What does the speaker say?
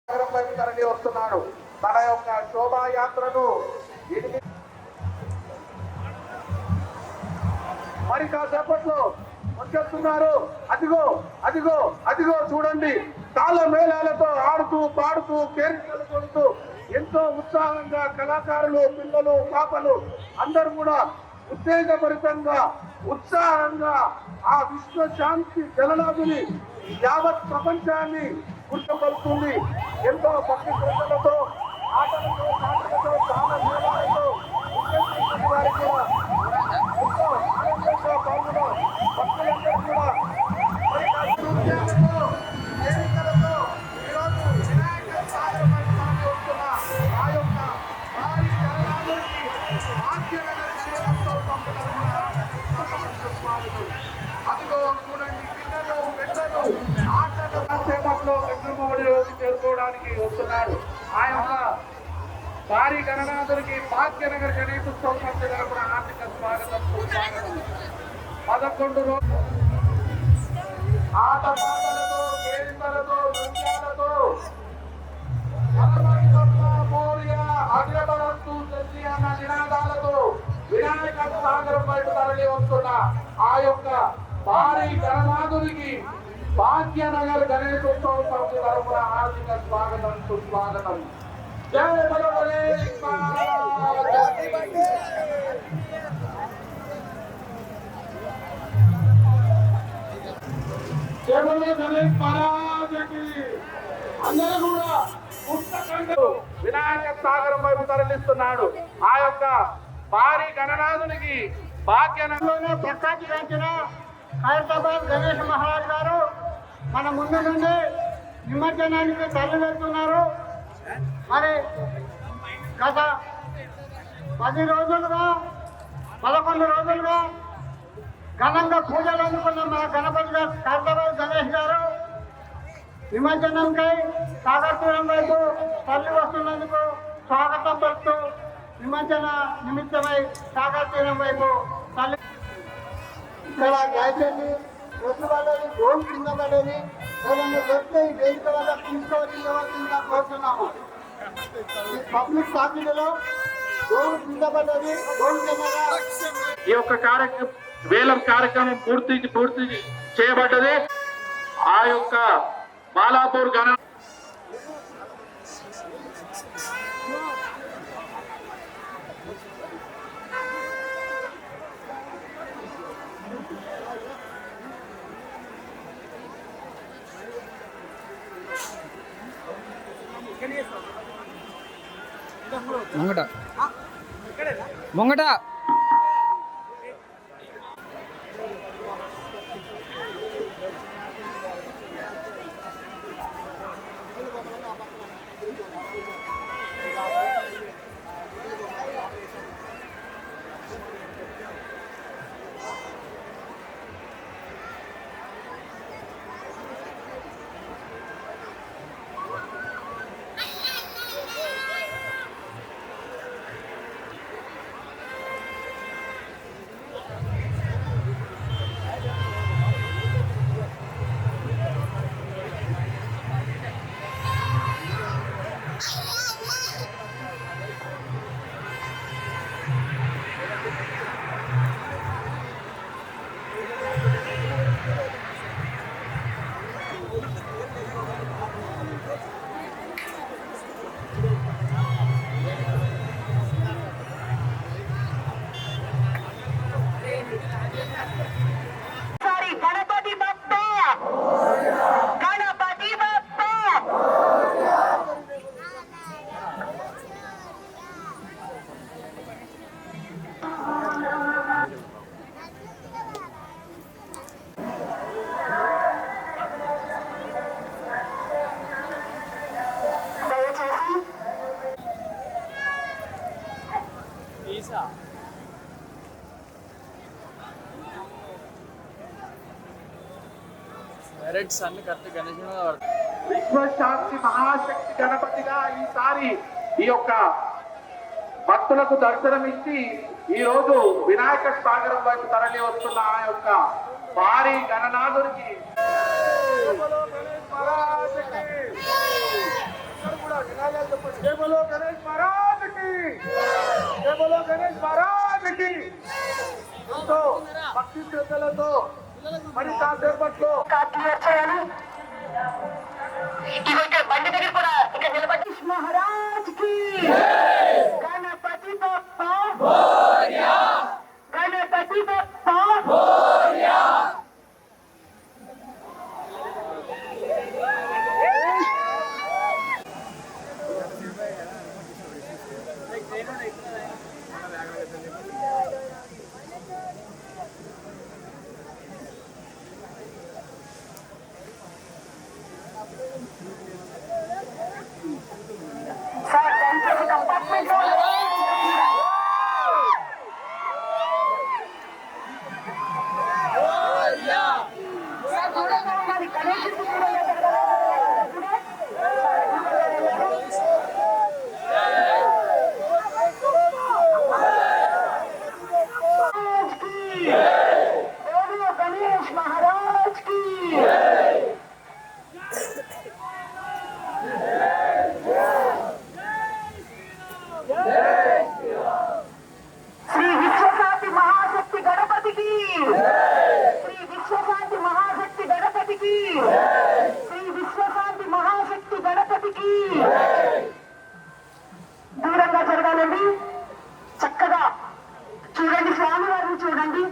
తరలి వస్తున్నాడు. తన యొక్క శోభాయాత్రను మరి కాసేపట్లో వచ్చేస్తున్నారు. అదిగో అదిగో అదిగో చూడండి, తాళ మేళాలతో ఆడుతూ పాడుతూ కేరింతలు కొడుతూ ఎంతో ఉత్సాహంగా కళాకారులు, పిల్లలు, పాపలు అందరూ కూడా ఉత్తేజభరితంగా ఉత్సాహంగా ఆ విశ్వశాంతి జలనాథుని యావత్ ప్రపంచాన్ని గుర్తుపడుతుంది. ఎంతో భక్తి శ్రద్ధలతో ఆటలతో పాటలతో తాళ మేళాలతో వారికి ఎంతో ఆనందంగా పాల్గొన్న భక్తులందరూ కూడా కేరింతలతో ఈరోజు వినాయక సాగర వస్తున్న ఆ యొక్క భారీ జలనాథునికి భాగ్యనగర అదిగో చూడండి, పిల్లలు పెద్దలు ఆటలు సేపట్లో వెంకటరమణుడిలోకి చేరుకోవడానికి వస్తున్నాడు. ఆ యొక్క భారీ గణనాథునికి భాగ్యనగర్ గణేశోత్సవం సంస్థ తరపున ఆర్థిక స్వాగతం. 11 రోజులు ఆటపాటలతో, కేరింతలతో, నృత్యాలతో అగ్రభరత్తు శశి అన్న నినాదాలతో వినాయక సాగరం బయట తరలి వస్తున్న ఆ యొక్క భారీ గణనాథునికి భాగ్యనగర్ గణేశోత్సవ సంస్థ తరపున ఆర్థిక స్వాగతం, సుస్వాగతం. జై బలో గణేష్ మహారాజుకి. అందరూ కూడా పుస్తకంలో వినాయక సాగరం వైపు తరలిస్తున్నాడు. ఆ యొక్క భారీ గణనాథునికి భాగ్యనగరంలోనే ప్రఖ్యాతిగాంచిన ఖైరతాబాద్ గణేష్ మహారాజ్ గారు మన ముందు నుండి నిమజ్జనానికి తరలి వెళ్తున్నారు. మరి గత 11 రోజులుగా ఘనంగా పూజలు అందుకున్న మా గణపతి గారు ఖైరతాబాద్ గణేష్ గారు నిమజ్జనంకై సాగర్ తీరం వైపు తరలి వస్తున్నందుకు స్వాగతం పలుకుతూ నిమజ్జన నిమిత్తమై సాగర్ తీరం వైపు తరలి. ఇక్కడ దయచేసి రోజు వాళ్ళని గోల్ కింద పడేది ఏదైనా చెప్తే ఈ వేదిక వల్ల తీసుకోవాల్సిందిగా కోరుతున్నాము. పబ్లిక్ పార్టీలలో గోల్ కింద పడ్డది, గోల్ కెమెరా ఈ యొక్క వేలం కార్యక్రమం పూర్తి చేయబడ్డది. ఆ యొక్క బాలాపూర్ గణ ముంగట విశ్వశాంతి మహాశక్తి గణపతిగా ఈసారి ఈ యొక్క భక్తులకు దర్శనమిచ్చి ఈ రోజు వినాయక సాగరం వైపు తరలి వస్తున్న ఆ యొక్క భారీ గణనాథునికి जय बोलो गणेश महाराज की, जय बोलो गणेश महाराज की। तो भक्ति శ్రద్ధలతో మరి కాసేపట్లో బండి దగ్గర కూడా ఇక నిలబడి మహారాజ్ కి గణపతి బప్ప గణపతి బప్ప సార్ దయచేసి కంపార్ట్మెంట్ లో गणेश महाराज की श्री विश्वशांति महाशक्ति गणपति की, श्री विश्वशांति महाशक्ति गणपति की, श्री विश्वशांति महाशक्ति गणपति की। దూరంగా జరగాలండి, చక్కగా చూడండి, స్వామి వారిని చూడండి.